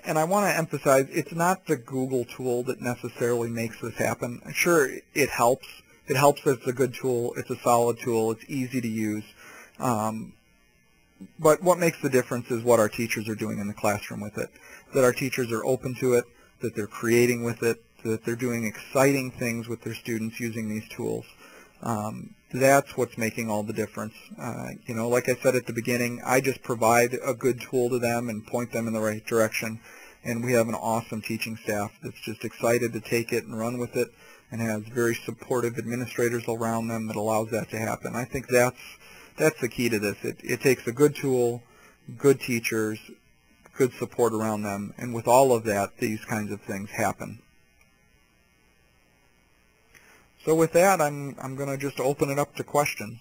And I want to emphasize, it's not the Google tool that necessarily makes this happen. Sure, it helps. It helps that it's a good tool. It's a solid tool. It's easy to use. But what makes the difference is what our teachers are doing in the classroom with it, that our teachers are open to it, that they're creating with it, that they're doing exciting things with their students using these tools. That's what's making all the difference. You know, like I said at the beginning, I just provide a good tool to them and point them in the right direction, and we have an awesome teaching staff that's just excited to take it and run with it and has very supportive administrators around them that allows that to happen. I think that's the key to this. It takes a good tool, good teachers, good support around them, and with all of that, these kinds of things happen. So with that, I'm going to just open it up to questions.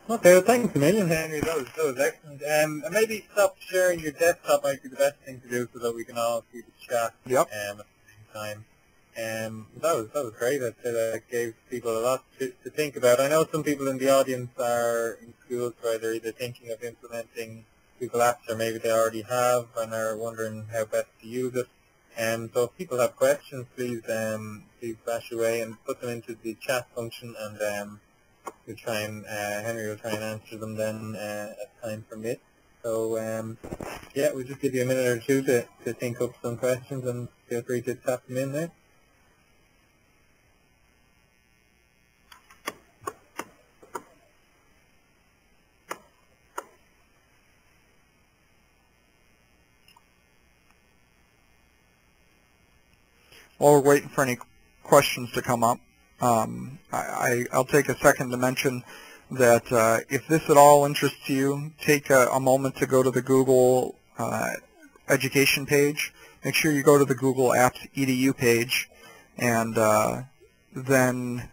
Okay, well, thanks a million, Henry. That was excellent. And maybe stop sharing your desktop might be the best thing to do so that we can all see the chat at the same time. That was great. That gave people a lot to think about. I know some people in the audience are in schools where they're either thinking of implementing Google Apps or maybe they already have and are wondering how best to use it. So if people have questions, please flash away and put them into the chat function, and we'll try and Henry will try and answer them then as time permits. So yeah, we'll just give you a minute or two to think up some questions, and feel free to tap them in there. While we're waiting for any questions to come up, I'll take a second to mention that if this at all interests you, take a moment to go to the Google education page. Make sure you go to the Google Apps EDU page, and then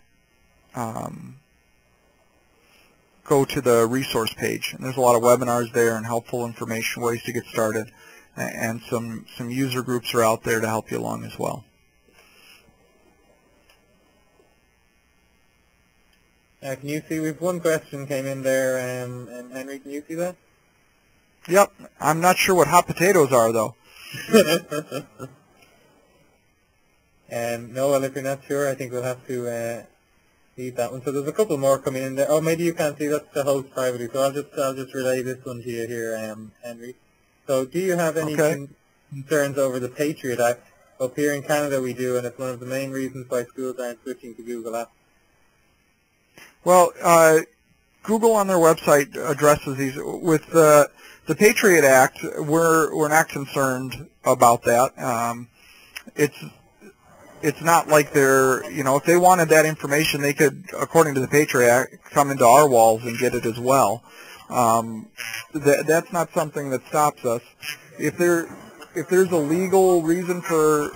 go to the resource page. And there's a lot of webinars there and helpful information, ways to get started, and some user groups are out there to help you along as well. Can you see, we've one question came in there, and Henry, can you see that? Yep. I'm not sure what hot potatoes are, though. No, well, if you're not sure, I think we'll have to leave that one. So there's a couple more coming in there. Oh, maybe you can't see, that's the host privately, so I'll just relay this one to you here, Henry. So do you have any concerns over the Patriot Act? Up here in Canada we do, and it's one of the main reasons why schools aren't switching to Google Apps. Well, Google on their website addresses these. With the Patriot Act, we're not concerned about that. It's not like they're, you know, if they wanted that information, they could, according to the Patriot Act, come into our walls and get it as well. That's not something that stops us. If there's a legal reason for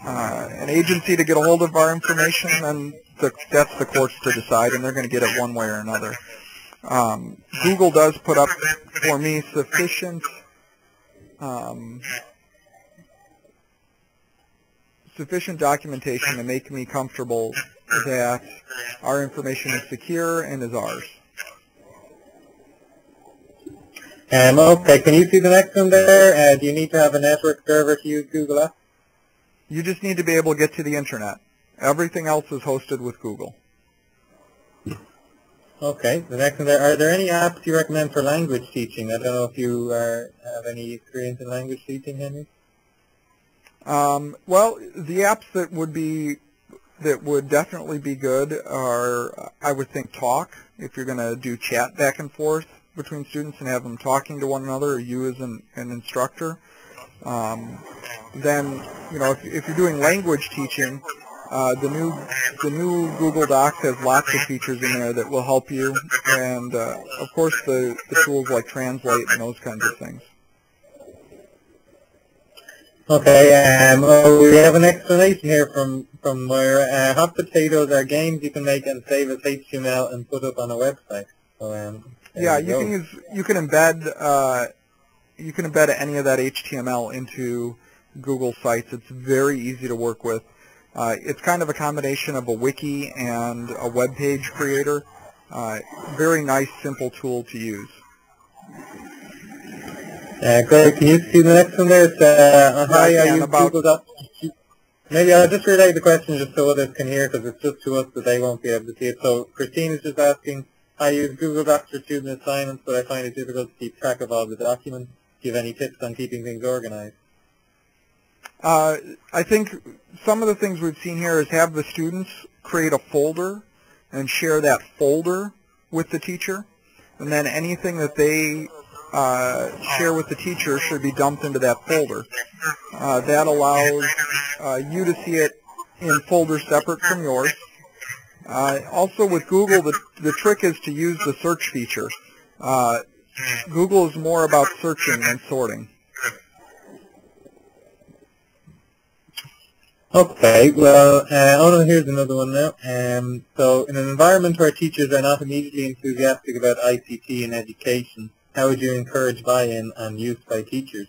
an agency to get a hold of our information, then that's the courts to decide, and they're going to get it one way or another. Google does put up for me sufficient documentation to make me comfortable that our information is secure and is ours. Okay, can you see the next one there? Do you need to have a network server to use Google Apps? You just need to be able to get to the internet. Everything else is hosted with Google. Okay, the next one there. Are there any apps you recommend for language teaching? I don't know if you have any experience in language teaching, Henry? Well, the apps that would definitely be good are, I would think, Talk, if you're going to do chat back and forth between students and have them talking to one another, or you as an instructor. Then, you know, if you're doing language teaching, the new Google Docs has lots of features in there that will help you, and of course the tools like Translate and those kinds of things. Okay, we have an explanation here from where hot potatoes are games you can make and save as HTML and put up on a website. So, yeah, you can embed any of that HTML into Google Sites. It's very easy to work with. It's kind of a combination of a wiki and a web page creator. Very nice, simple tool to use. Great. Can you see the next one there? It's, hi, are you Google Docs? Maybe I'll just relay the question just so others can hear, because it's just to us that they won't be able to see it. So Christine is just asking, I use Google Docs for student assignments, but I find it difficult to keep track of all the documents. Do you have any tips on keeping things organized? I think some of the things we've seen here is have the students create a folder and share that folder with the teacher, and then anything that they share with the teacher should be dumped into that folder. That allows you to see it in folders separate from yours. Also with Google, the trick is to use the search feature. Google is more about searching than sorting. Okay, well, here's another one now. So in an environment where teachers are not immediately enthusiastic about ICT in education, how would you encourage buy-in and use by teachers?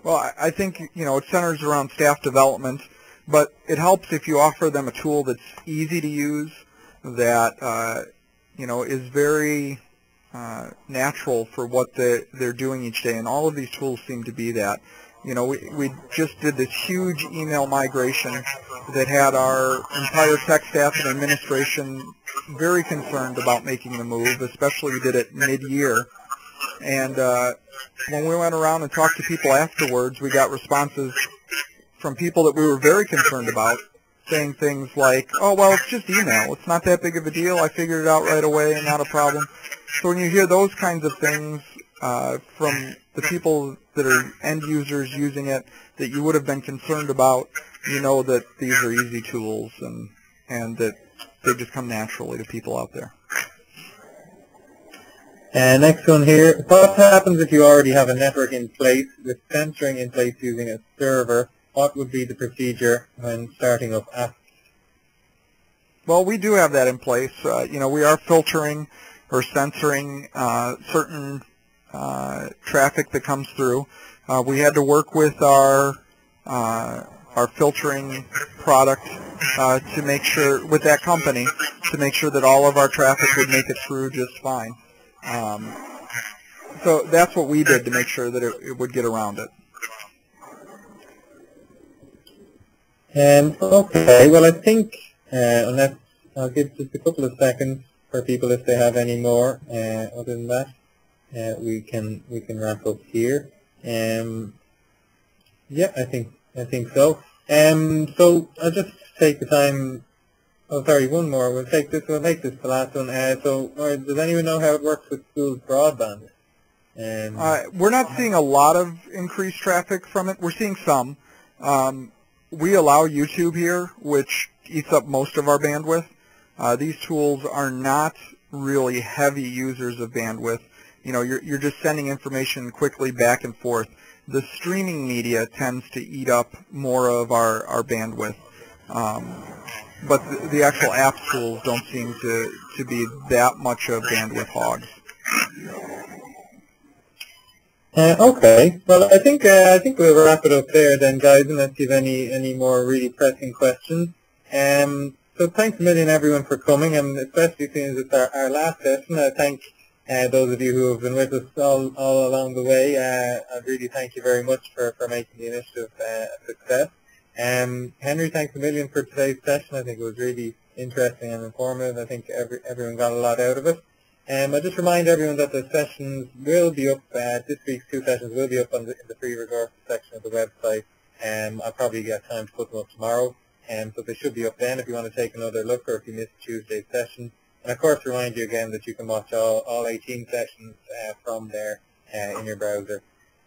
Well, I think, it centers around staff development, but it helps if you offer them a tool that's easy to use, that, is very natural for what they're doing each day, and all of these tools seem to be that. We just did this huge email migration that had our entire tech staff and administration very concerned about making the move, especially we did it mid-year. And when we went around and talked to people afterwards, we got responses from people that we were very concerned about, saying things like, oh, well, it's just email. It's not that big of a deal. I figured it out right away and not a problem. So when you hear those kinds of things from the people that are end users using it that you would have been concerned about, you know that these are easy tools and that they just come naturally to people out there. Next one here. What happens if you already have a network in place with censoring in place using a server? What would be the procedure when starting up apps? Well, we do have that in place. We are filtering or censoring certain traffic that comes through. We had to work with our filtering product to make sure, with that company, to make sure that all of our traffic would make it through just fine. So that's what we did to make sure that it would get around it. Okay, well I think, unless I'll give just a couple of seconds for people if they have any more. Other than that, we can wrap up here. Yeah, I think so. So I'll just take the time. Oh, sorry, one more. We'll make this the last one. So, does anyone know how it works with schools' broadband? We're not seeing a lot of increased traffic from it. We're seeing some. We allow YouTube here, which eats up most of our bandwidth. These tools are not really heavy users of bandwidth. You're just sending information quickly back and forth. The streaming media tends to eat up more of our bandwidth. But the actual app tools don't seem to be that much of bandwidth hogs. Okay. Well, I think we'll wrap it up there then, guys, unless you have any more really pressing questions. So thanks a million, everyone, for coming, and especially since it's our last session. I thank those of you who have been with us all along the way. I really thank you very much for making the initiative a success. Henry, thanks a million for today's session. I think it was really interesting and informative. I think everyone got a lot out of it. I just remind everyone that the sessions will be up, this week's 2 sessions will be up in the free resources section of the website. I'll probably get time to put them up tomorrow. So they should be up then if you want to take another look or if you missed Tuesday's session. And of course, remind you again that you can watch all 18 sessions from there in your browser.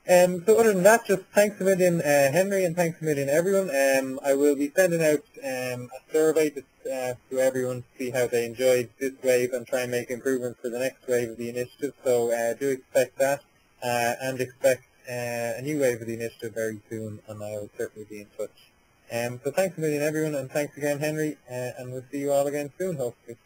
So other than that, just thanks a million, Henry, and thanks a million, everyone. I will be sending out a survey to everyone to see how they enjoyed this wave and try and make improvements for the next wave of the initiative. So do expect that and expect a new wave of the initiative very soon, and I will certainly be in touch. So thanks a million, everyone, and thanks again, Henry, and we'll see you all again soon, hopefully.